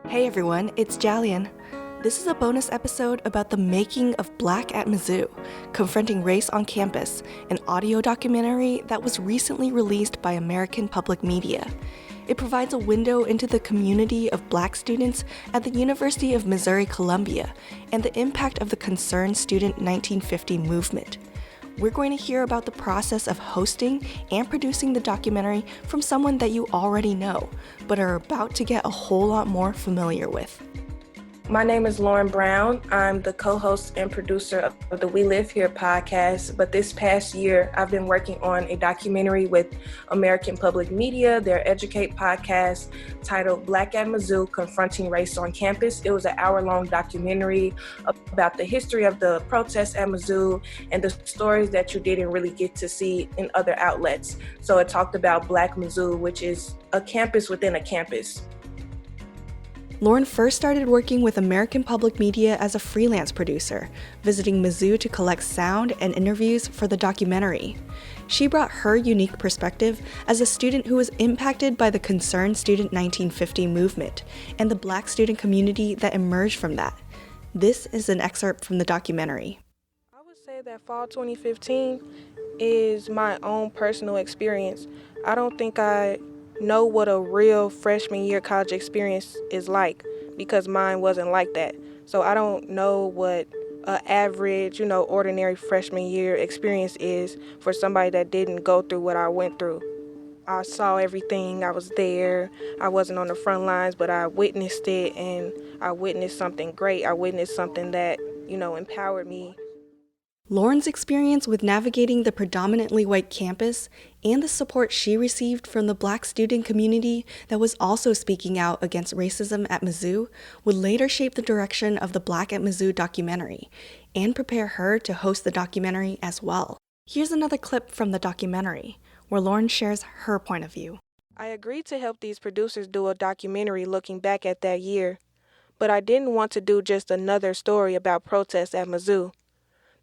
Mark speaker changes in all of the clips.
Speaker 1: Hey everyone, it's Jalian. This is a bonus episode about the making of Black at Mizzou, Confronting Race on Campus, an audio documentary that was recently released by American Public Media. It provides a window into the community of Black students at the University of Missouri-Columbia and the impact of the Concerned Student 1950 movement. We're going to hear about the process of hosting and producing the documentary from someone that you already know, but are about to get a whole lot more familiar with.
Speaker 2: My name is Lauren Brown. I'm the co-host and producer of the We Live Here podcast. But this past year, I've been working on a documentary with American Public Media, their Educate podcast titled Black at Mizzou, Confronting Race on Campus. It was an hour-long documentary about the history of the protests at Mizzou and the stories that you didn't really get to see in other outlets. So it talked about Black Mizzou, which is a campus within a campus.
Speaker 1: Lauren first started working with American Public Media as a freelance producer, visiting Mizzou to collect sound and interviews for the documentary. She brought her unique perspective as a student who was impacted by the Concerned Student 1950 movement and the Black student community that emerged from that. This is an excerpt from the documentary.
Speaker 2: I would say that fall 2015 is my own personal experience. I don't think I know what a real freshman year college experience is like because mine wasn't like that. So I don't know what an average, ordinary freshman year experience is for somebody that didn't go through what I went through. I saw everything. I was there. I wasn't on the front lines, but I witnessed it, and I witnessed something great. I witnessed something that, empowered me.
Speaker 1: Lauren's experience with navigating the predominantly white campus and the support she received from the Black student community that was also speaking out against racism at Mizzou would later shape the direction of the Black at Mizzou documentary and prepare her to host the documentary as well. Here's another clip from the documentary where Lauren shares her point of view.
Speaker 2: I agreed to help these producers do a documentary looking back at that year, but I didn't want to do just another story about protests at Mizzou.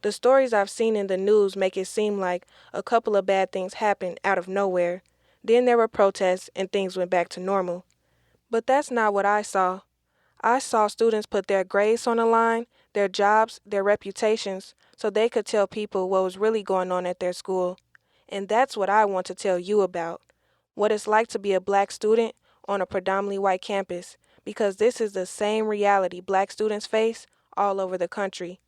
Speaker 2: The stories I've seen in the news make it seem like a couple of bad things happened out of nowhere. Then there were protests and things went back to normal. But that's not what I saw. I saw students put their grades on the line, their jobs, their reputations, so they could tell people what was really going on at their school. And that's what I want to tell you about. What it's like to be a Black student on a predominantly white campus, because this is the same reality Black students face all over the country.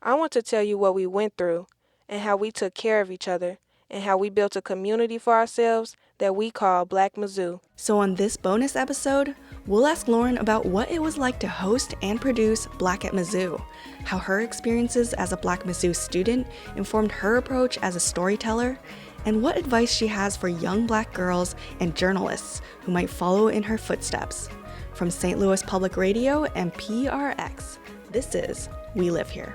Speaker 2: I want to tell you what we went through and how we took care of each other and how we built a community for ourselves that we call Black Mizzou.
Speaker 1: So on this bonus episode, we'll ask Lauren about what it was like to host and produce Black at Mizzou, how her experiences as a Black Mizzou student informed her approach as a storyteller, and what advice she has for young Black girls and journalists who might follow in her footsteps. From St. Louis Public Radio and PRX, this is We Live Here.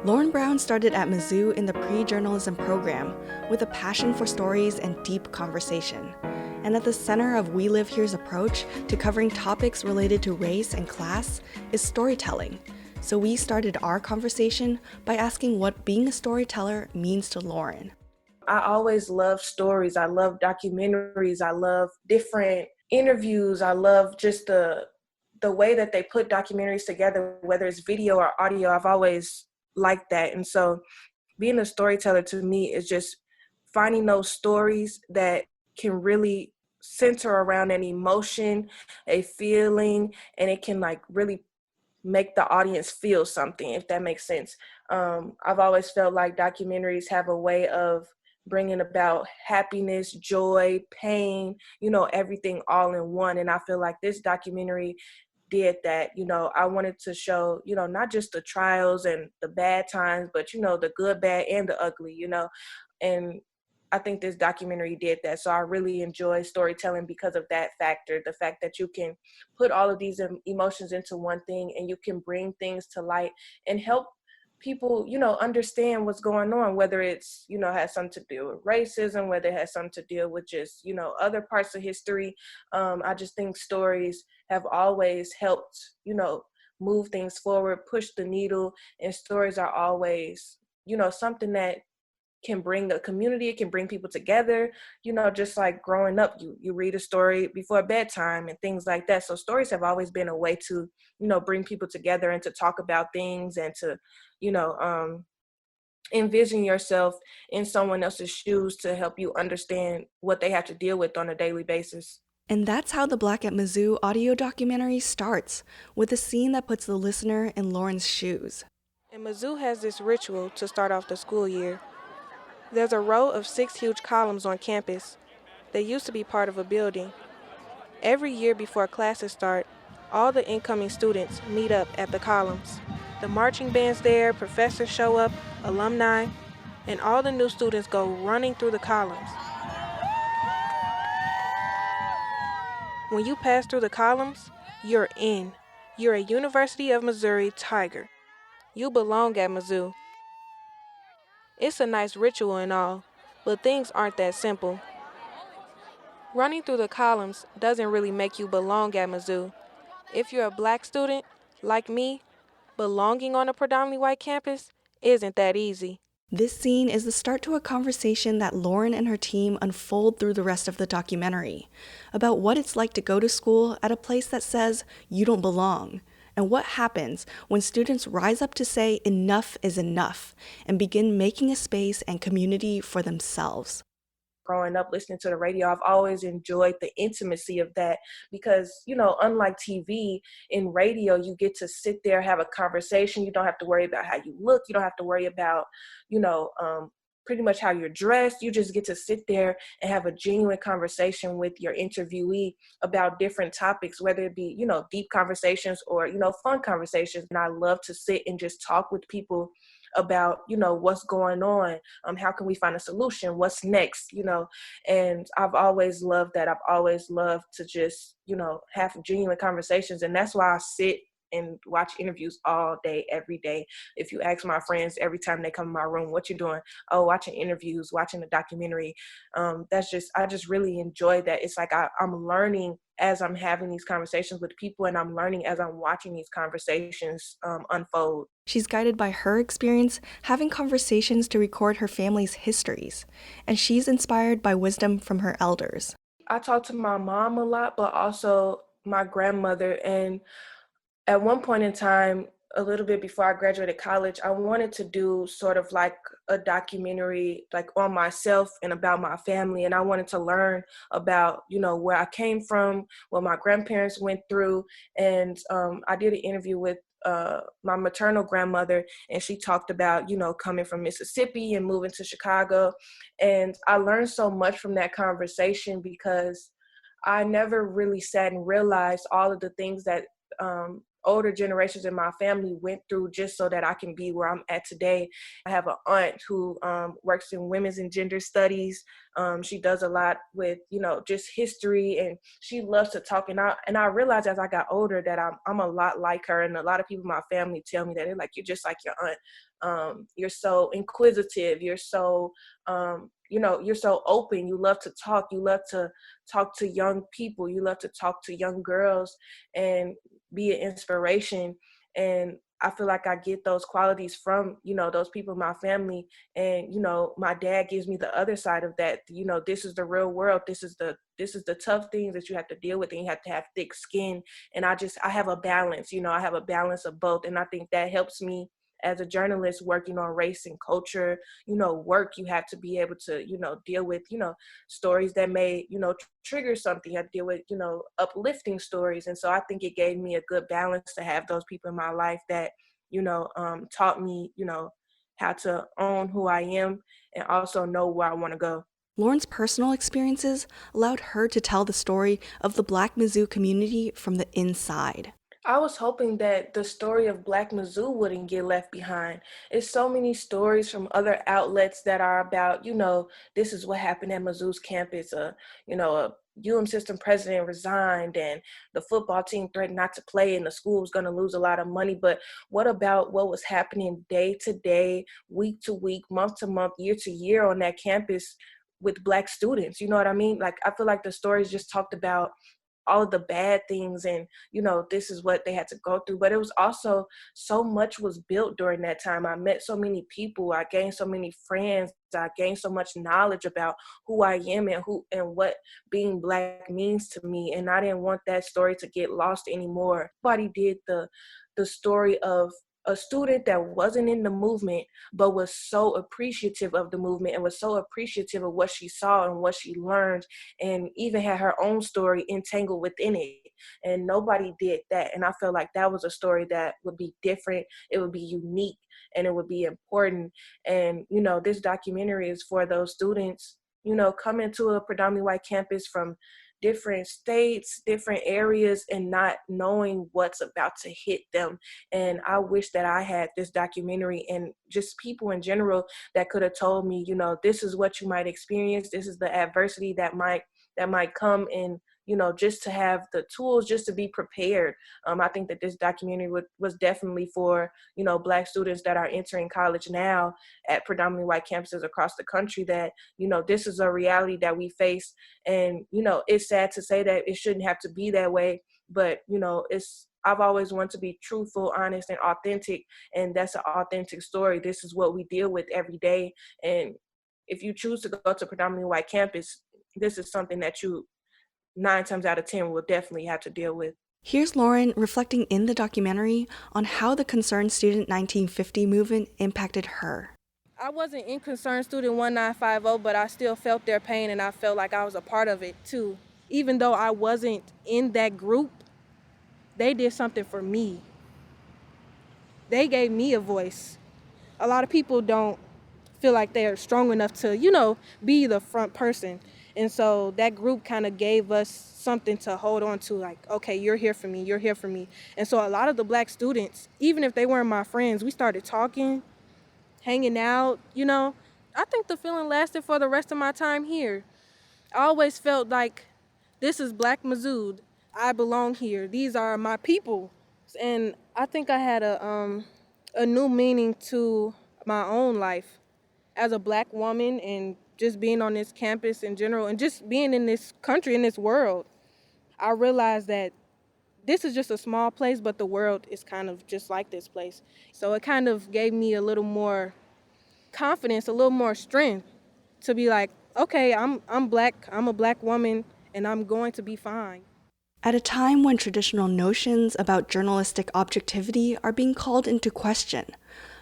Speaker 1: Lauren Brown started at Mizzou in the pre-journalism program with a passion for stories and deep conversation. And at the center of We Live Here's approach to covering topics related to race and class is storytelling. So we started our conversation by asking what being a storyteller means to Lauren.
Speaker 2: I always love stories. I love documentaries. I love different interviews. I love just the way that they put documentaries together, whether it's video or audio. I've always liked that. And so being a storyteller to me is just finding those stories that can really center around an emotion, a feeling, and it can really make the audience feel something, if that makes sense. I've always felt like documentaries have a way of bringing about happiness, joy, pain, everything all in one. And I feel like this documentary did that. I wanted to show, not just the trials and the bad times, but, the good, bad, and the ugly, and I think this documentary did that. So I really enjoy storytelling because of that factor, the fact that you can put all of these emotions into one thing and you can bring things to light and help people, understand what's going on, whether it's, has something to do with racism, whether it has something to deal with just, other parts of history. I just think stories have always helped, move things forward, push the needle, and stories are always, something that can bring a community, it can bring people together, just like growing up, you read a story before bedtime and things like that. So stories have always been a way to, bring people together and to talk about things and to, you know, um, envision yourself in someone else's shoes to help you understand what they have to deal with on a daily basis.
Speaker 1: And that's how the Black at Mizzou audio documentary starts, with a scene that puts the listener in Lauren's shoes.
Speaker 2: And Mizzou has this ritual to start off the school year. There's a row of 6 huge columns on campus. They used to be part of a building. Every year before classes start, all the incoming students meet up at the columns. The marching band's there, professors show up, alumni, and all the new students go running through the columns. When you pass through the columns, you're in. You're a University of Missouri Tiger. You belong at Mizzou. It's a nice ritual and all, but things aren't that simple. Running through the columns doesn't really make you belong at Mizzou. If you're a Black student, like me, belonging on a predominantly white campus isn't that easy.
Speaker 1: This scene is the start to a conversation that Lauren and her team unfold through the rest of the documentary about what it's like to go to school at a place that says you don't belong, and what happens when students rise up to say enough is enough and begin making a space and community for themselves.
Speaker 2: Growing up listening to the radio, I've always enjoyed the intimacy of that because, unlike TV, in radio, you get to sit there, have a conversation. You don't have to worry about how you look. You don't have to worry about, pretty much how you're dressed. You just get to sit there and have a genuine conversation with your interviewee about different topics, whether it be, deep conversations or, fun conversations. And I love to sit and just talk with people about, what's going on. How can we find a solution? What's next? And I've always loved that. I've always loved to just, have genuine conversations. And that's why I sit and watch interviews all day, every day. If you ask my friends every time they come in my room, what you doing? Oh, watching interviews, watching a documentary. I just really enjoy that. It's like I'm learning as I'm having these conversations with people, and I'm learning as I'm watching these conversations unfold.
Speaker 1: She's guided by her experience having conversations to record her family's histories, and she's inspired by wisdom from her elders.
Speaker 2: I talk to my mom a lot, but also my grandmother. And at one point in time, a little bit before I graduated college, I wanted to do sort of like a documentary like on myself and about my family. And I wanted to learn about, where I came from, what my grandparents went through. And I did an interview with my maternal grandmother, and she talked about, coming from Mississippi and moving to Chicago. And I learned so much from that conversation because I never really sat and realized all of the things that older generations in my family went through just so that I can be where I'm at today. I have an aunt who works in women's and gender studies. She does a lot with, just history, and she loves to talk. And I realized as I got older that I'm a lot like her. And a lot of people in my family tell me that they're like, you're just like your aunt. You're so inquisitive. You're so, you're so open. You love to talk. You love to talk to young people. You love to talk to young girls and be an inspiration. And I feel like I get those qualities from, those people in my family. And, my dad gives me the other side of that. This is the real world. This is the tough things that you have to deal with, and you have to have thick skin. And I have a balance, I have a balance of both. And I think that helps me as a journalist working on race and culture, work. You have to be able to, deal with, stories that may, trigger something. You have to deal with, uplifting stories. And so I think it gave me a good balance to have those people in my life that, taught me, how to own who I am and also know where I want to go.
Speaker 1: Lauren's personal experiences allowed her to tell the story of the Black Mizzou community from the inside.
Speaker 2: I was hoping that the story of Black Mizzou wouldn't get left behind. It's so many stories from other outlets that are about, this is what happened at Mizzou's campus. A system president resigned and the football team threatened not to play and the school was going to lose a lot of money. But what about what was happening day to day, week to week, month to month, year to year on that campus with Black students? You know what I mean? Like, I feel like the stories just talked about all of the bad things and, this is what they had to go through. But it was also so much was built during that time. I met so many people. I gained so many friends. I gained so much knowledge about who I am and what being Black means to me. And I didn't want that story to get lost anymore. Nobody did the story of a student that wasn't in the movement, but was so appreciative of the movement and was so appreciative of what she saw and what she learned, and even had her own story entangled within it. And nobody did that. And I feel like that was a story that would be different. It would be unique and it would be important. And, this documentary is for those students, coming to a predominantly white campus from different states, different areas, and not knowing what's about to hit them. And I wish that I had this documentary and just people in general that could have told me, this is what you might experience. This is the adversity that might come, and just to have the tools, just to be prepared. I think that this documentary was definitely for, Black students that are entering college now at predominantly white campuses across the country, that, this is a reality that we face. And, it's sad to say that it shouldn't have to be that way, but, I've always wanted to be truthful, honest, and authentic. And that's an authentic story. This is what we deal with every day. And if you choose to go to predominantly white campus, this is something that you 9 times out of 10 will definitely have to deal with.
Speaker 1: Here's Lauren reflecting in the documentary on how the Concerned Student 1950 movement impacted her.
Speaker 3: I wasn't in Concerned Student 1950, but I still felt their pain and I felt like I was a part of it too. Even though I wasn't in that group, they did something for me. They gave me a voice. A lot of people don't feel like they're strong enough to, be the front person. And so that group kind of gave us something to hold on to, like, okay, you're here for me, you're here for me. And so a lot of the Black students, even if they weren't my friends, we started talking, hanging out, I think the feeling lasted for the rest of my time here. I always felt like this is Black Mizzou. I belong here. These are my people. And I think I had a new meaning to my own life as a Black woman, and just being on this campus in general, and just being in this country, in this world. I realized that this is just a small place, but the world is kind of just like this place. So it kind of gave me a little more confidence, a little more strength to be like, okay, I'm Black, I'm a Black woman, and I'm going to be fine.
Speaker 1: At a time when traditional notions about journalistic objectivity are being called into question,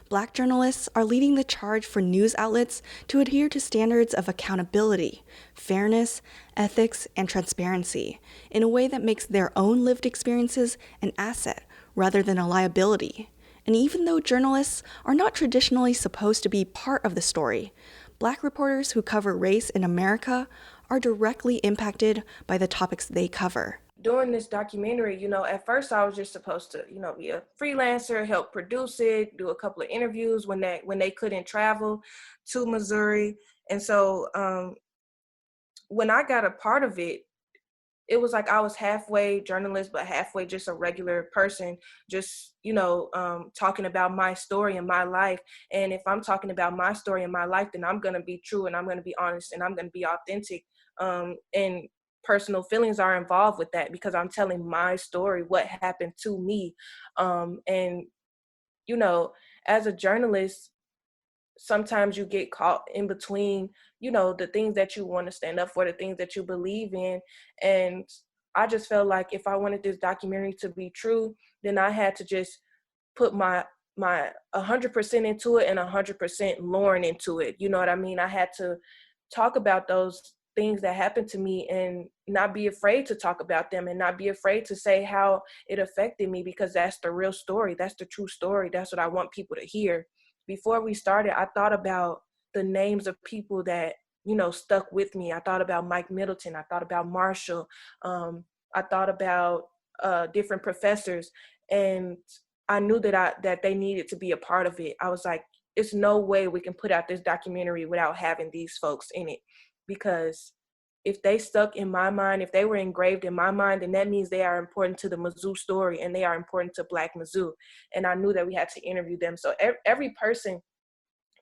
Speaker 1: Black journalists are leading the charge for news outlets to adhere to standards of accountability, fairness, ethics, and transparency in a way that makes their own lived experiences an asset rather than a liability. And even though journalists are not traditionally supposed to be part of the story, Black reporters who cover race in America are directly impacted by the topics they cover.
Speaker 2: During this documentary, at first I was just supposed to, be a freelancer, help produce it, do a couple of interviews when they couldn't travel to Missouri. And so when I got a part of it, it was like I was halfway journalist, but halfway just a regular person, just, talking about my story and my life. And if I'm talking about my story and my life, then I'm going to be true and I'm going to be honest and I'm going to be authentic. And personal feelings are involved with that because I'm telling my story, what happened to me. And, as a journalist, sometimes you get caught in between, the things that you want to stand up for, the things that you believe in. And I just felt like if I wanted this documentary to be true, then I had to just put my 100% into it and 100% Lauren into it. You know what I mean? I had to talk about those things that happened to me and not be afraid to talk about them and not be afraid to say how it affected me, because that's the real story. That's the true story. That's what I want people to hear. Before we started, I thought about the names of people that, stuck with me. I thought about Mike Middleton. I thought about Marshall. I thought about different professors, and I knew that they needed to be a part of it. I was like, it's no way we can put out this documentary without having these folks in it, because if they stuck in my mind, if they were engraved in my mind, then that means they are important to the Mizzou story and they are important to Black Mizzou. And I knew that we had to interview them. So every person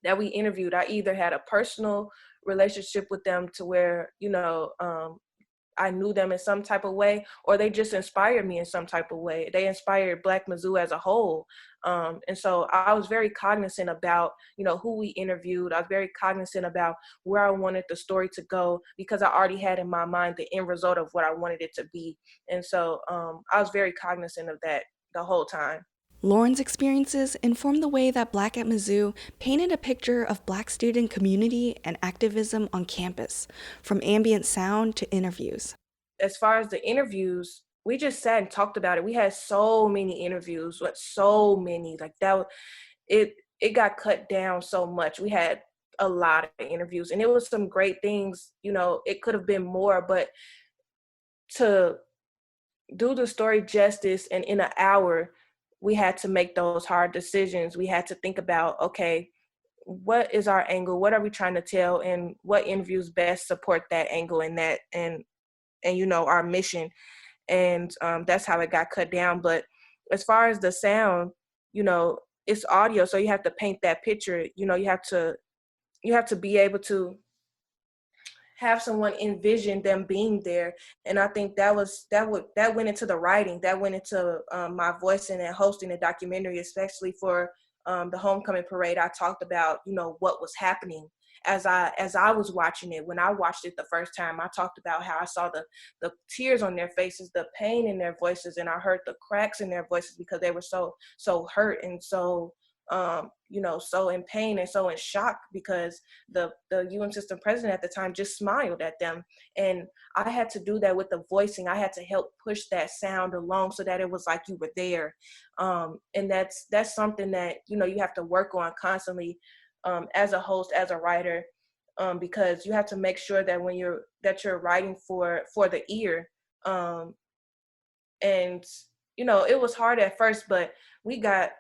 Speaker 2: that we interviewed, I either had a personal relationship with them to where, I knew them in some type of way, or they just inspired me in some type of way. They inspired Black Mizzou as a whole. And so I was very cognizant about, who we interviewed. I was very cognizant about where I wanted the story to go, because I already had in my mind the end result of what I wanted it to be. And so I was very cognizant of that the whole time.
Speaker 1: Lauren's experiences informed the way that Black at Mizzou painted a picture of Black student community and activism on campus, from ambient sound to interviews.
Speaker 2: As far as the interviews, we just sat and talked about it. We had so many interviews, so many, like that. It got cut down so much. We had a lot of interviews, and it was some great things. It could have been more, but to do the story justice and in an hour, we had to make those hard decisions. We had to think about, okay, what is our angle? What are we trying to tell? And what interviews best support that angle and that, and our mission. And that's how it got cut down. But as far as the sound, it's audio. So you have to paint that picture. You have to be able to have someone envision them being there. And I think that went into the writing, that went into my voicing and hosting the documentary, especially for the homecoming parade. I talked about, what was happening as I was watching it. When I watched it the first time, I talked about how I saw the tears on their faces, the pain in their voices, and I heard the cracks in their voices because they were so hurt and so so in pain and so in shock, because the UN system president at the time just smiled at them. And I had to do that with the voicing. I had to help push that sound along so that it was like you were there. And that's something that, you have to work on constantly as a host, as a writer, because you have to make sure that when you're writing for the ear. And it was hard at first, but we got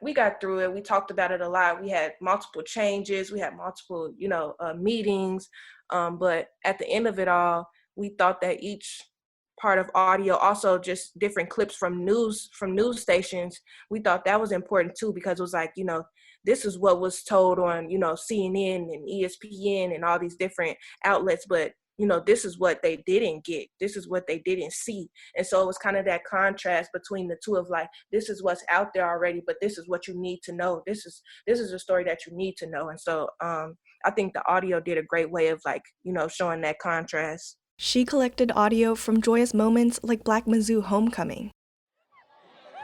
Speaker 2: through it. We talked about it a lot. We had multiple changes. We had multiple, meetings. But at the end of it all, we thought that each part of audio, also just different clips from news stations, we thought that was important too, because it was like, this is what was told on, CNN and ESPN and all these different outlets, but this is what they didn't get. This is what they didn't see. And so it was kind of that contrast between the two of like, this is what's out there already, but this is what you need to know. This is a story that you need to know. And so I think the audio did a great way of like, showing that contrast.
Speaker 1: She collected audio from joyous moments like Black Mizzou homecoming.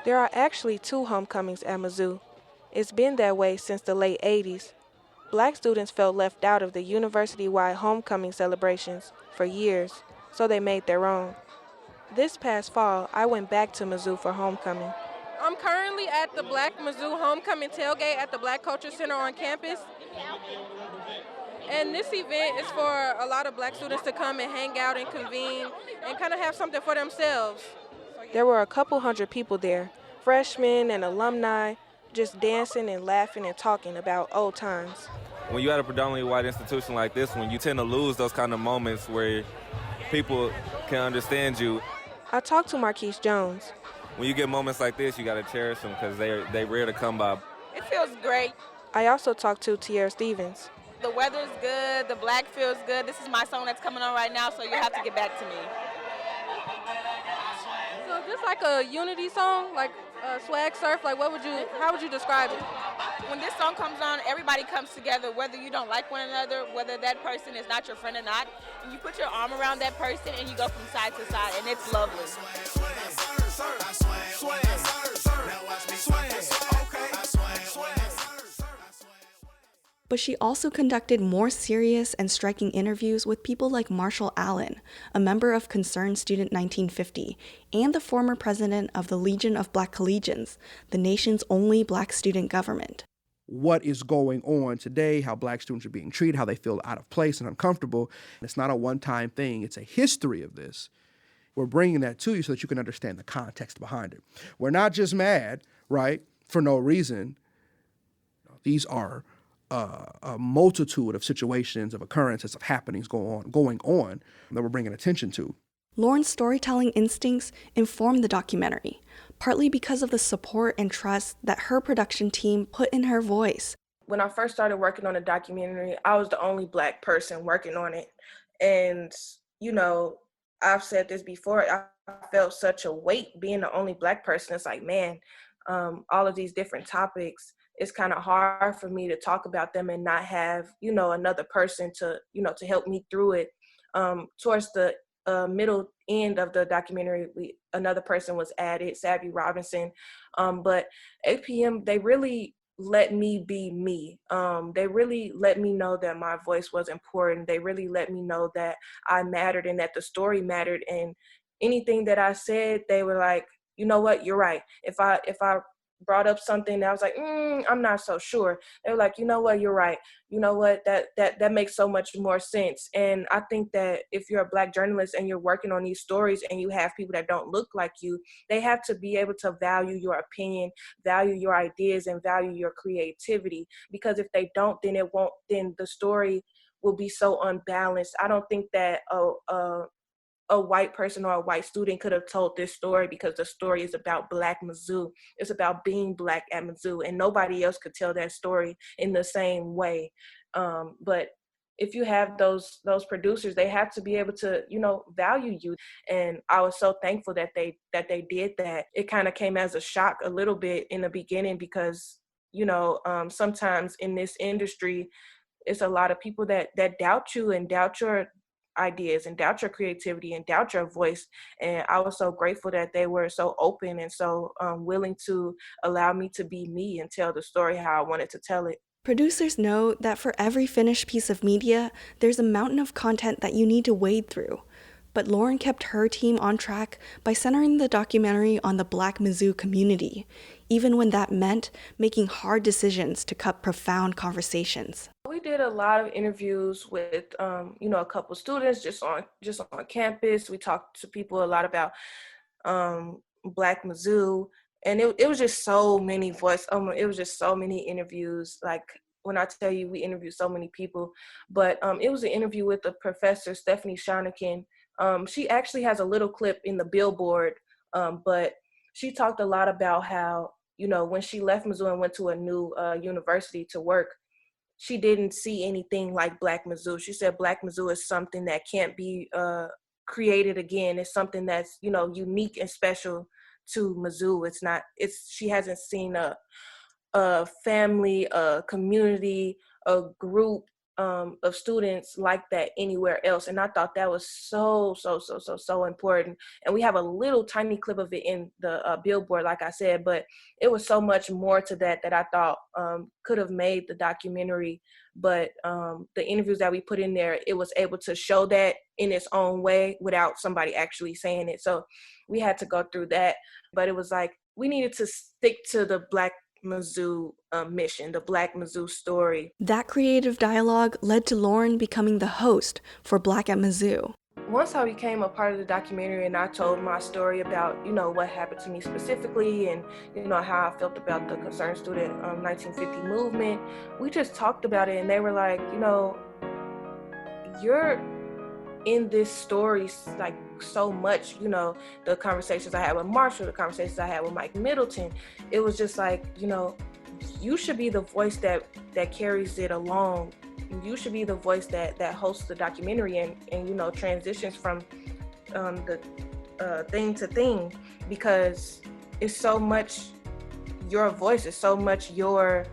Speaker 3: There are actually 2 homecomings at Mizzou. It's been that way since the late 80s. Black students felt left out of the university-wide homecoming celebrations for years, so they made their own. This past fall, I went back to Mizzou for homecoming. I'm currently at the Black Mizzou homecoming tailgate at the Black Culture Center on campus. And this event is for a lot of Black students to come and hang out and convene and kind of have something for themselves. There were a couple hundred people there, freshmen and alumni, just dancing and laughing and talking about old times.
Speaker 4: When you're at a predominantly white institution like this one, you tend to lose those kind of moments where people can understand you.
Speaker 3: I talked to Marquise Jones.
Speaker 4: When you get moments like this, you got to cherish them because they're rare to come by.
Speaker 5: It feels great.
Speaker 3: I also talked to Tierra Stevens.
Speaker 5: The weather's good, the black feels good. This is my song that's coming on right now, so you have to get back to me.
Speaker 3: So is this like a unity song, like swag surf? Like how would you describe it?
Speaker 5: When this song comes on, everybody comes together, whether you don't like one another, whether that person is not your friend or not, and you put your arm around that person and you go from side to side, and it's lovely.
Speaker 1: But she also conducted more serious and striking interviews with people like Marshall Allen, a member of Concerned Student 1950, and the former president of the Legion of Black Collegians, the nation's only Black student government.
Speaker 6: What is going on today, how Black students are being treated, how they feel out of place and uncomfortable. It's not a one-time thing. It's a history of this. We're bringing that to you so that you can understand the context behind it. We're not just mad, right, for no reason. These are a multitude of situations, of occurrences, of happenings going on that we're bringing attention to.
Speaker 1: Lauren's storytelling instincts informed the documentary, partly because of the support and trust that her production team put in her voice.
Speaker 2: When I first started working on the documentary, I was the only Black person working on it. And, I've said this before, I felt such a weight being the only Black person. It's like, man, all of these different topics, it's kind of hard for me to talk about them and not have, another person to help me through it. Towards the middle end of the documentary, another person was added, Savvy Robinson. But APM, they really let me be me. They really let me know that my voice was important. They really let me know that I mattered and that the story mattered. And anything that I said, they were like, you know what, you're right. If I brought up something that I was like, I'm not so sure, they were like, you know what, you're right. You know what, that makes so much more sense. And I think that if you're a Black journalist and you're working on these stories and you have people that don't look like you, they have to be able to value your opinion, value your ideas, and value your creativity. Because if they don't, then the story will be so unbalanced. I don't think that a white person or a white student could have told this story, because the story is about Black Mizzou. It's about being Black at Mizzou, and nobody else could tell that story in the same way. But if you have those producers, they have to be able to, value you. And I was so thankful that they did that. It kind of came as a shock a little bit in the beginning, because, sometimes in this industry, it's a lot of people that doubt you and doubt your ideas and doubt your creativity and doubt your voice. And I was so grateful that they were so open and so willing to allow me to be me and tell the story how I wanted to tell it.
Speaker 1: Producers know that for every finished piece of media, there's a mountain of content that you need to wade through. But Lauren kept her team on track by centering the documentary on the Black Mizzou community, even when that meant making hard decisions to cut profound conversations.
Speaker 2: We did a lot of interviews with, a couple students just on campus. We talked to people a lot about Black Mizzou, and it was just so many it was just so many interviews. Like, when I tell you we interviewed so many people, but it was an interview with the professor, Stephanie Shonikin. She actually has a little clip in the Billboard, but she talked a lot about how, when she left Mizzou and went to a new university to work, she didn't see anything like Black Mizzou. She said Black Mizzou is something that can't be created again. It's something that's, unique and special to Mizzou. She hasn't seen a family, a community, a group of students like that anywhere else. And I thought that was so important. And we have a little tiny clip of it in the Billboard, like I said, but it was so much more to that I thought could have made the documentary. But the interviews that we put in there, it was able to show that in its own way without somebody actually saying it. So we had to go through that. But it was like, we needed to stick to the Black Mizzou mission, the Black Mizzou story.
Speaker 1: That creative dialogue led to Lauren becoming the host for Black at Mizzou.
Speaker 2: Once I became a part of the documentary and I told my story about, what happened to me specifically and, how I felt about the Concerned Student 1950 movement, we just talked about it, and they were like, you're in this story like so much, the conversations I had with Marshall, the conversations I had with Mike Middleton, it was just like, you should be the voice that carries it along. You should be the voice that hosts the documentary and transitions from the thing to thing, because it's so much your voice, it's so much your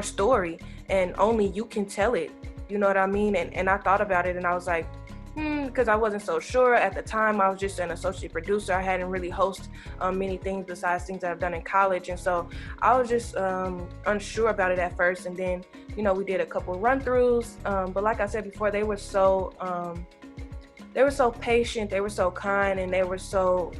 Speaker 2: story, and only you can tell it. You know what I mean? And I thought about it, and I was like, because I wasn't so sure at the time. I was just an associate producer. I hadn't really hosted many things besides things that I've done in college. And so I was just unsure about it at first. And then, we did a couple of run-throughs. But like I said before, they were so patient, they were so kind, and they were so,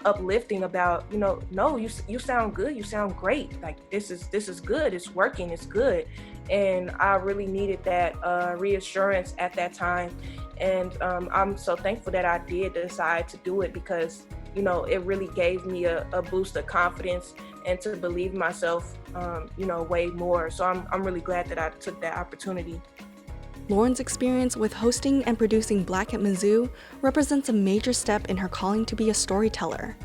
Speaker 2: uplifting about, no, you sound good, you sound great. Like, this is good, it's working, it's good. And I really needed that reassurance at that time. And I'm so thankful that I did decide to do it, because, it really gave me a boost of confidence and to believe myself, way more. So I'm really glad that I took that opportunity.
Speaker 1: Lauren's experience with hosting and producing Black at Mizzou represents a major step in her calling to be a storyteller,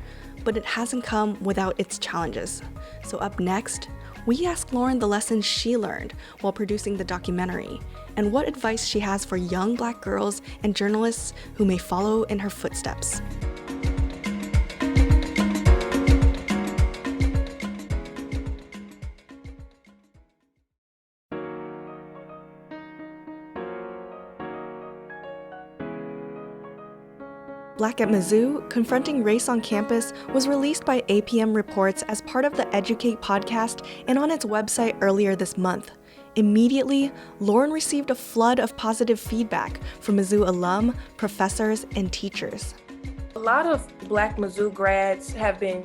Speaker 1: but it hasn't come without its challenges. So up next, we ask Lauren the lessons she learned while producing the documentary and what advice she has for young Black girls and journalists who may follow in her footsteps. Black at Mizzou, Confronting Race on Campus was released by APM Reports as part of the Educate podcast and on its website earlier this month. Immediately, Lauren received a flood of positive feedback from Mizzou alum, professors, and teachers.
Speaker 2: A lot of Black Mizzou grads have been,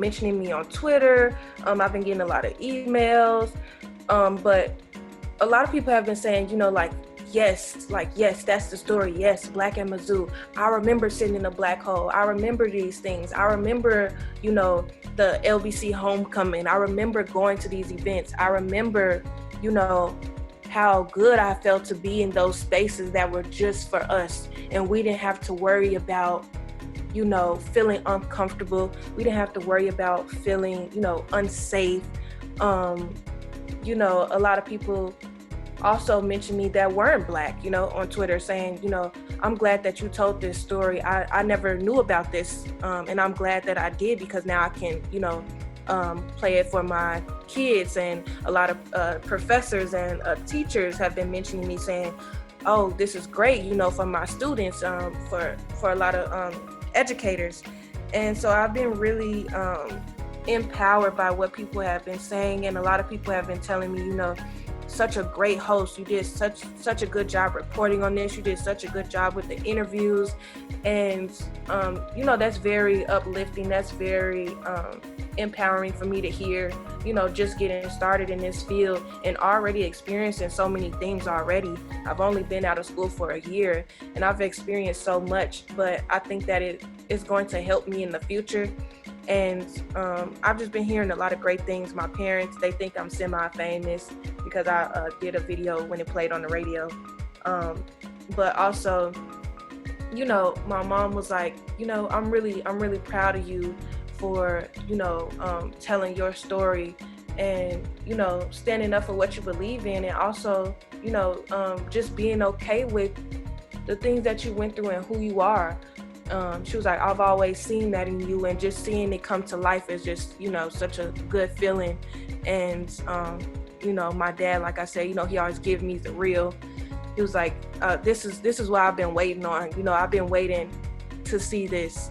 Speaker 2: mentioning me on Twitter. I've been getting a lot of emails, but a lot of people have been saying, yes, that's the story. Yes, Black at Mizzou. I remember sitting in a black hole. I remember these things. I remember, the LBC homecoming. I remember going to these events. I remember, how good I felt to be in those spaces that were just for us. And we didn't have to worry about, feeling uncomfortable. We didn't have to worry about feeling, unsafe. A lot of people also mentioned me that weren't Black, on Twitter saying, I'm glad that you told this story. I never knew about this. And I'm glad that I did because now I can, play it for my kids. And a lot of professors and teachers have been mentioning me saying, oh, this is great, for my students, for a lot of educators. And so I've been really empowered by what people have been saying. And a lot of people have been telling me, such a great host. You did such a good job reporting on this. You did such a good job with the interviews. And, that's very uplifting. That's very empowering for me to hear, just getting started in this field and already experiencing so many things already. I've only been out of school for a year and I've experienced so much, but I think that it is going to help me in the future. And I've just been hearing a lot of great things. My parents, they think I'm semi-famous because I did a video when it played on the radio. But also, my mom was like, I'm really proud of you for, telling your story and, standing up for what you believe in. And also, just being okay with the things that you went through and who you are. She was like, I've always seen that in you, and just seeing it come to life is just, such a good feeling. And, my dad, like I said, he always gives me the real. He was like, this is what I've been waiting on. I've been waiting to see this.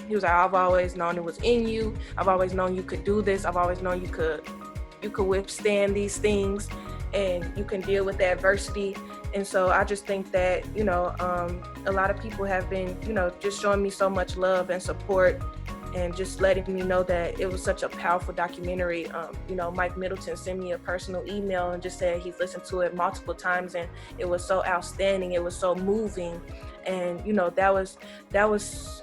Speaker 2: He was like, I've always known it was in you. I've always known you could do this. I've always known you could withstand these things and you can deal with the adversity. And so I just think that, a lot of people have been, just showing me so much love and support and just letting me know that it was such a powerful documentary. Mike Middleton sent me a personal email and just said he's listened to it multiple times and it was so outstanding. It was so moving. And, that was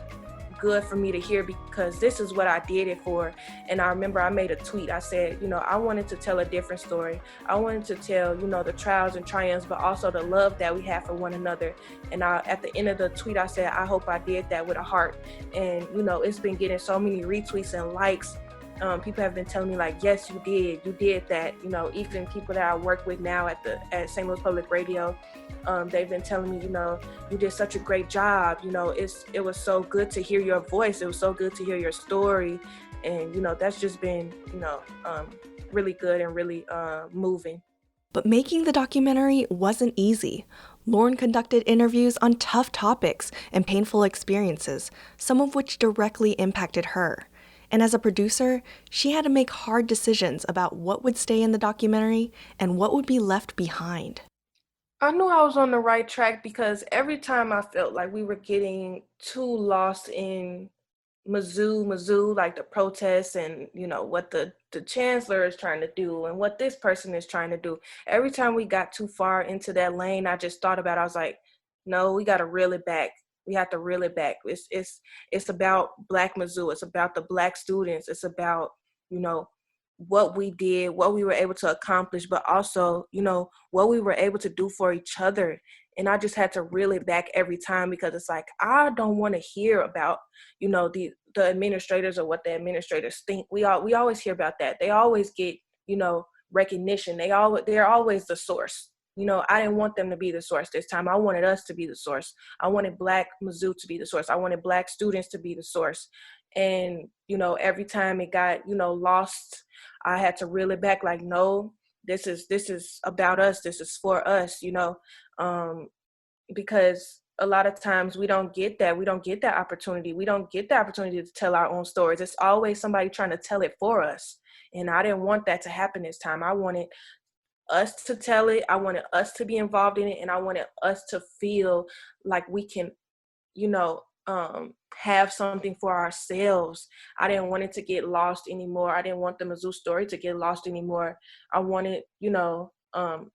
Speaker 2: good for me to hear because this is what I did it for. And I remember I made a tweet. I said, I wanted to tell a different story. I wanted to tell, the trials and triumphs, but also the love that we have for one another. And at the end of the tweet, I said, I hope I did that with a heart. And, it's been getting so many retweets and likes. People have been telling me like, yes, you did that. Even people that I work with now at St. Louis Public Radio, they've been telling me, you did such a great job. It was so good to hear your voice. It was so good to hear your story. And, that's just been, really good and really moving.
Speaker 1: But making the documentary wasn't easy. Lauren conducted interviews on tough topics and painful experiences, some of which directly impacted her. And as a producer, she had to make hard decisions about what would stay in the documentary and what would be left behind.
Speaker 2: I knew I was on the right track because every time I felt like we were getting too lost in Mizzou, like the protests and, what the chancellor is trying to do and what this person is trying to do. Every time we got too far into that lane, I just thought about it. I was like, no, we got to reel it back. We have to reel it back. It's about Black Mizzou. It's about the Black students. It's about, you know, what we did, what we were able to accomplish, but also, you know, what we were able to do for each other. And I just had to reel it back every time, because it's like, I don't want to hear about, you know, the administrators or what the administrators think. We always hear about that. They always get, you know, recognition. They're always the source. You know, I didn't want them to be the source this time. I wanted us to be the source. I wanted Black Mizzou to be the source. I wanted Black students to be the source. And, you know, every time it got, you know, lost, I had to reel it back, like, no, this is about us. This is for us, you know, because a lot of times we don't get that. We don't get that opportunity. We don't get the opportunity to tell our own stories. It's always somebody trying to tell it for us. And I didn't want that to happen this time. I wanted us to tell it. I wanted us to be involved in it. And I wanted us to feel like we can, you know, have something for ourselves. I didn't want it to get lost anymore. I didn't want the Mizzou story to get lost anymore. I wanted, you know,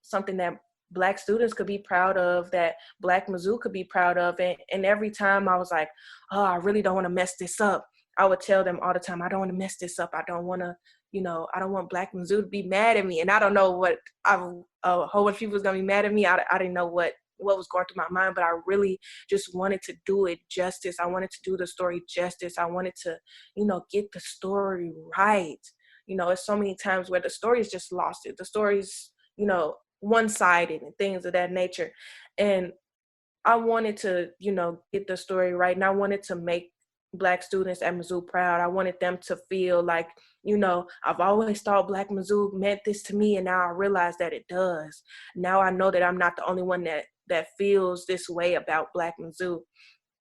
Speaker 2: something that Black students could be proud of, that Black Mizzou could be proud of. And every time I was like, oh, I really don't want to mess this up. I would tell them all the time, I don't want to mess this up. I don't want to, you know, I don't want Black Mizzou to be mad at me. And I don't know what, a whole bunch of people was going to be mad at me. I didn't know what was going through my mind, but I really just wanted to do it justice. I wanted to do the story justice. I wanted to, you know, get the story right. You know, it's so many times where the story is just lost. The story's, you know, one-sided and things of that nature. And I wanted to, you know, get the story right. And I wanted to make Black students at Mizzou proud. I wanted them to feel like, you know, I've always thought Black Mizzou meant this to me, and now I realize that it does. Now I know that I'm not the only one that feels this way about Black Mizzou.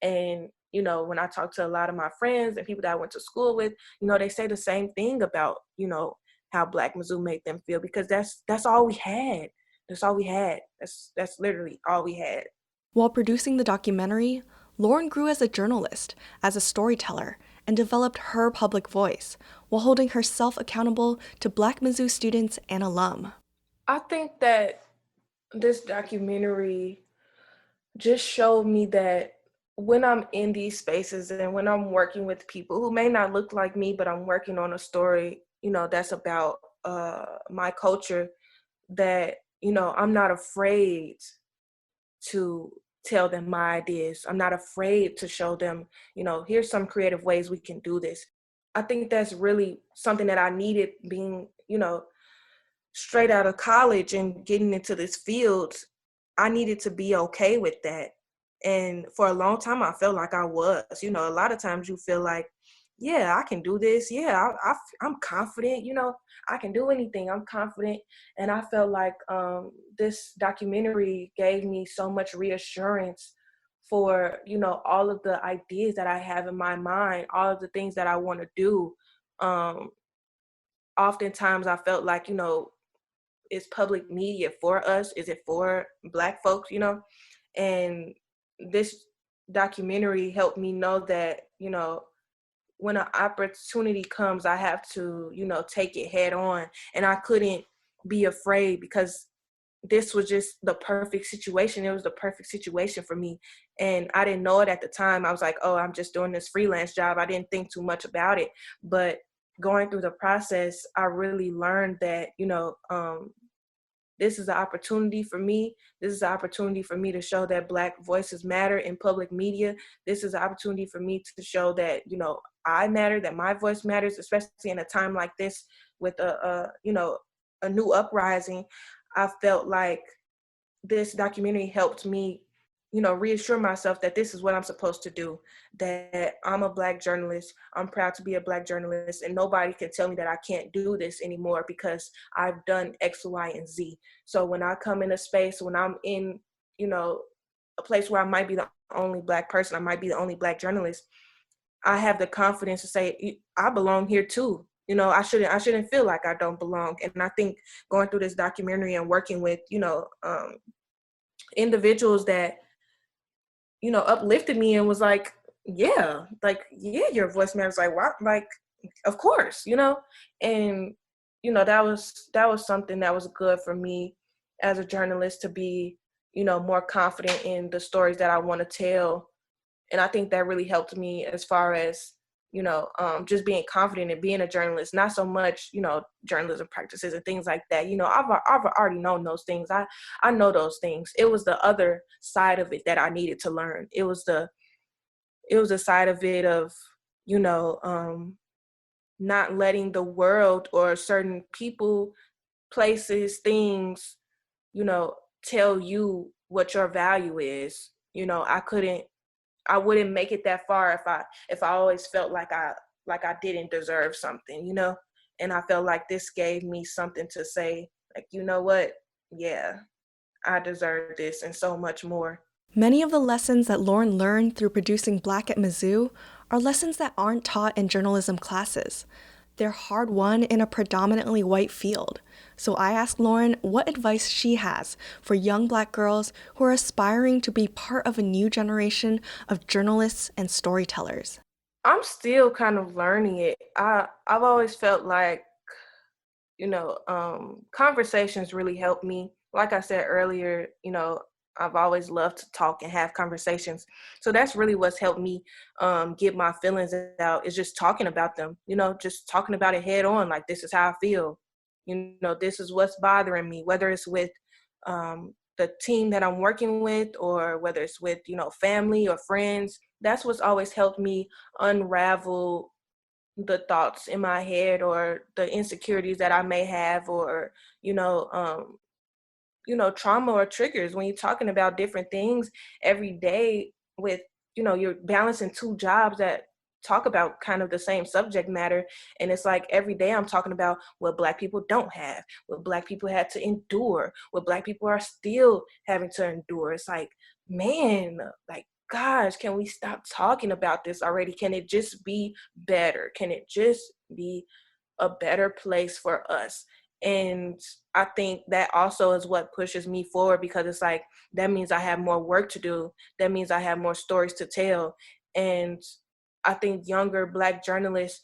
Speaker 2: And, you know, when I talk to a lot of my friends and people that I went to school with, you know, they say the same thing about, you know, how Black Mizzou made them feel, because that's all we had. That's all we had. That's literally all we had.
Speaker 1: While producing the documentary, Lauren grew as a journalist, as a storyteller, and developed her public voice while holding herself accountable to Black Mizzou students and alum.
Speaker 2: I think that this documentary just showed me that when I'm in these spaces and when I'm working with people who may not look like me, but I'm working on a story, you know, that's about my culture, that, you know, I'm not afraid to tell them my ideas. I'm not afraid to show them, you know, here's some creative ways we can do this. I think that's really something that I needed, being, you know, straight out of college and getting into this field. I needed to be okay with that. And for a long time, I felt like I was. You know, a lot of times you feel like, yeah, I can do this. Yeah, I'm confident. You know, I can do anything. I'm confident. And I felt like this documentary gave me so much reassurance for, you know, all of the ideas that I have in my mind, all of the things that I want to do. Oftentimes I felt like, you know, is public media for us? Is it for Black folks, you know? And this documentary helped me know that, you know, when an opportunity comes, I have to, you know, take it head on. And I couldn't be afraid, because this was just the perfect situation. It was the perfect situation for me. And I didn't know it at the time. I was like, oh, I'm just doing this freelance job. I didn't think too much about it. But going through the process, I really learned that, you know, this is an opportunity for me. This is an opportunity for me to show that Black voices matter in public media. This is an opportunity for me to show that, you know, I matter, that my voice matters, especially in a time like this with you know, a new uprising. I felt like this documentary helped me, you know, reassure myself that this is what I'm supposed to do, that I'm a Black journalist. I'm proud to be a Black journalist, and nobody can tell me that I can't do this anymore because I've done X, Y, and Z. So when I come in a space, when I'm in, you know, a place where I might be the only Black person, I might be the only Black journalist, I have the confidence to say, I belong here too. You know, I shouldn't feel like I don't belong. And I think going through this documentary and working with, you know, individuals that, you know, uplifted me and was like, yeah, your voice matters. Like, what? Like, of course, you know? And, you know, that was something that was good for me as a journalist, to be, you know, more confident in the stories that I want to tell, And I think that really helped me as far as, just being confident in being a journalist, not so much, journalism practices and things like that. I've already known those things. I know those things. It was the other side of it that I needed to learn. It was the side of it of, not letting the world or certain people, places, things, tell you what your value is. I wouldn't make it that far if I always felt like I didn't deserve something, and I felt like this gave me something to say, like, you know what? Yeah, I deserve this and so much more.
Speaker 1: Many of the lessons that Lauren learned through producing Black at Mizzou are lessons that aren't taught in journalism classes. They're hard-won in a predominantly white field. So I asked Lauren what advice she has for young Black girls who are aspiring to be part of a new generation of journalists and storytellers.
Speaker 2: I'm still kind of learning it. I've always felt like, conversations really help me. Like I said earlier, I've always loved to talk and have conversations. So that's really what's helped me get my feelings out, is just talking about them, just talking about it head on. Like, this is how I feel. This is what's bothering me, whether it's with the team that I'm working with, or whether it's with, family or friends. That's what's always helped me unravel the thoughts in my head, or the insecurities that I may have, or, trauma or triggers. When you're talking about different things every day with, you're balancing two jobs that talk about kind of the same subject matter. And it's like every day I'm talking about what Black people don't have, what Black people had to endure, what Black people are still having to endure. It's like, man, like, gosh, can we stop talking about this already? Can it just be better? Can it just be a better place for us? And I think that also is what pushes me forward, because it's like, that means I have more work to do. That means I have more stories to tell. And I think younger Black journalists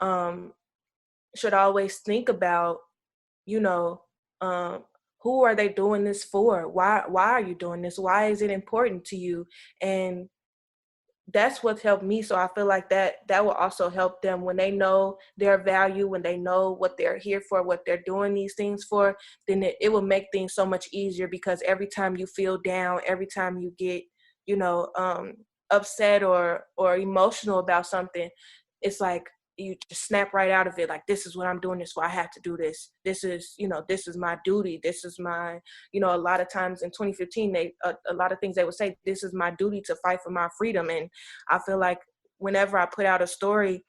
Speaker 2: should always think about, you know, who are they doing this for? Why are you doing this? Why is it important to you? And that's what's helped me. So I feel like that will also help them when they know their value, when they know what they're here for, what they're doing these things for, then it will make things so much easier, because every time you feel down, every time you get, upset or emotional about something, it's like you just snap right out of it. Like, this is what I'm doing this for. I have to do this. This is, this is my duty. This is my, a lot of times in 2015, a lot of things they would say, this is my duty to fight for my freedom. And I feel like whenever I put out a story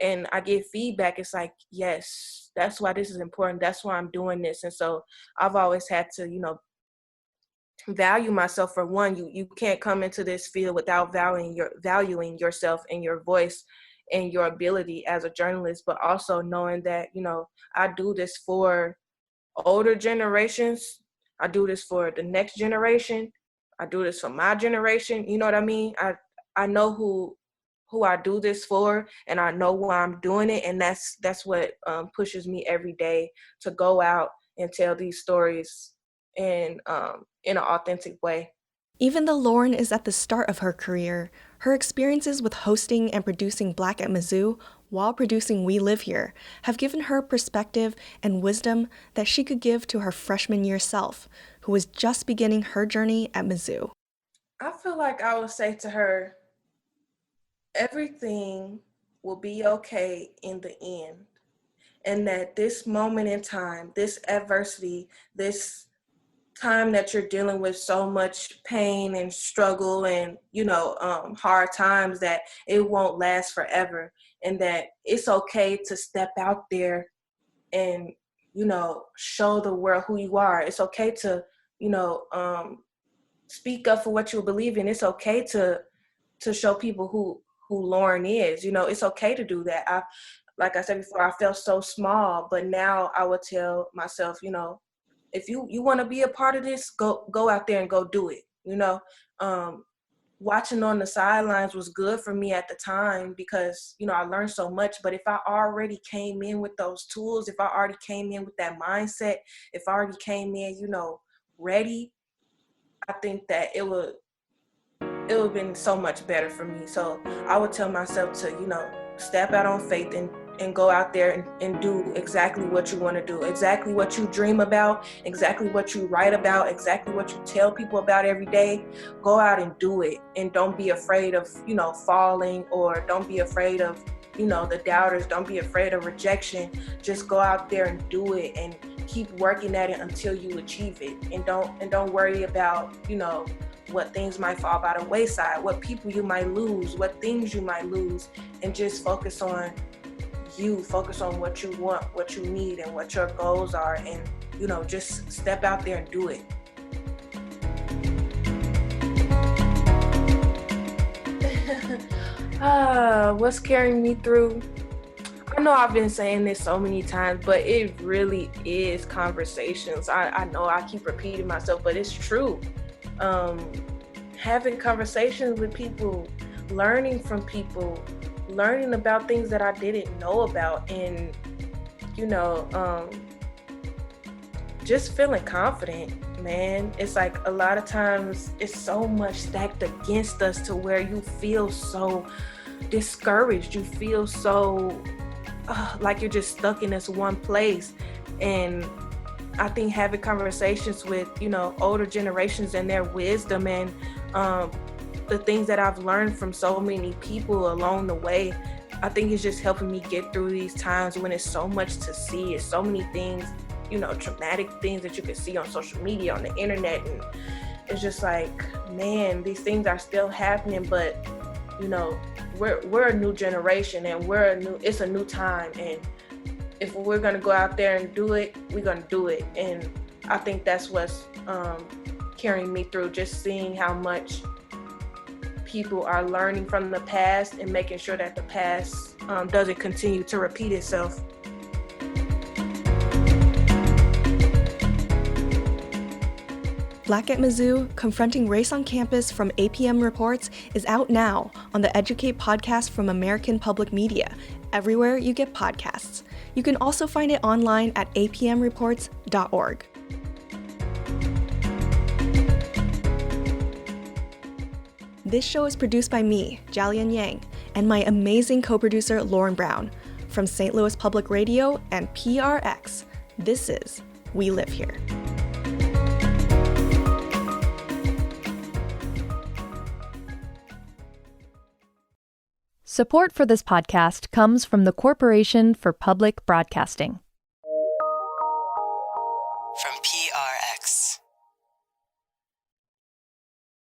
Speaker 2: and I get feedback, it's like, yes, that's why this is important. That's why I'm doing this. And so I've always had to, value myself. For one, you can't come into this field without valuing yourself and your voice and your ability as a journalist, but also knowing that, I do this for older generations. I do this for the next generation. I do this for my generation. You know what I mean? I know who I do this for, and I know why I'm doing it. And that's what pushes me every day to go out and tell these stories in an authentic way.
Speaker 1: Even though Lauren is at the start of her career, her experiences with hosting and producing Black at Mizzou while producing We Live Here have given her perspective and wisdom that she could give to her freshman year self, who was just beginning her journey at Mizzou.
Speaker 2: I feel like I would say to her, everything will be okay in the end. And that this moment in time, this adversity, this time that you're dealing with so much pain and struggle and, hard times, that it won't last forever. And that it's okay to step out there and, show the world who you are. It's okay to, speak up for what you believe in. It's okay to show people who Lauren is. It's okay to do that. Like I said before, I felt so small, but now I would tell myself, if you want to be a part of this, go out there and go do it. Watching on the sidelines was good for me at the time, because, I learned so much. But if I already came in with those tools, if I already came in with that mindset, if I already came in, ready, I think that it it would have been so much better for me. So I would tell myself to, step out on faith and go out there and do exactly what you want to do, exactly what you dream about, exactly what you write about, exactly what you tell people about every day. Go out and do it. And don't be afraid of, falling, or don't be afraid of, the doubters. Don't be afraid of rejection. Just go out there and do it and keep working at it until you achieve it. And don't worry about, what things might fall by the wayside, what people you might lose, what things you might lose, and just focus on you, focus on what you want, what you need, and what your goals are, and just step out there and do it. What's carrying me through? I know I've been saying this so many times, but it really is conversations. I know I keep repeating myself, but it's true. Having conversations with people, learning from people, learning about things that I didn't know about, and just feeling confident, man. It's like a lot of times it's so much stacked against us to where you feel so discouraged, you feel so like you're just stuck in this one place. And I think having conversations with older generations and their wisdom and the things that I've learned from so many people along the way, I think it's just helping me get through these times when it's so much to see. It's so many things, traumatic things that you can see on social media, on the internet. And it's just like, man, these things are still happening, but, we're a new generation, and it's a new time. And if we're going to go out there and do it, we're going to do it. And I think that's what's carrying me through, just seeing how much people are learning from the past and making sure that the past doesn't continue to repeat itself.
Speaker 1: Black at Mizzou, Confronting Race on Campus from APM Reports is out now on the Educate podcast from American Public Media, everywhere you get podcasts. You can also find it online at apmreports.org. This show is produced by me, Jialian Yang, and my amazing co-producer, Lauren Brown. From St. Louis Public Radio and PRX, this is We Live Here.
Speaker 7: Support for this podcast comes from the Corporation for Public Broadcasting.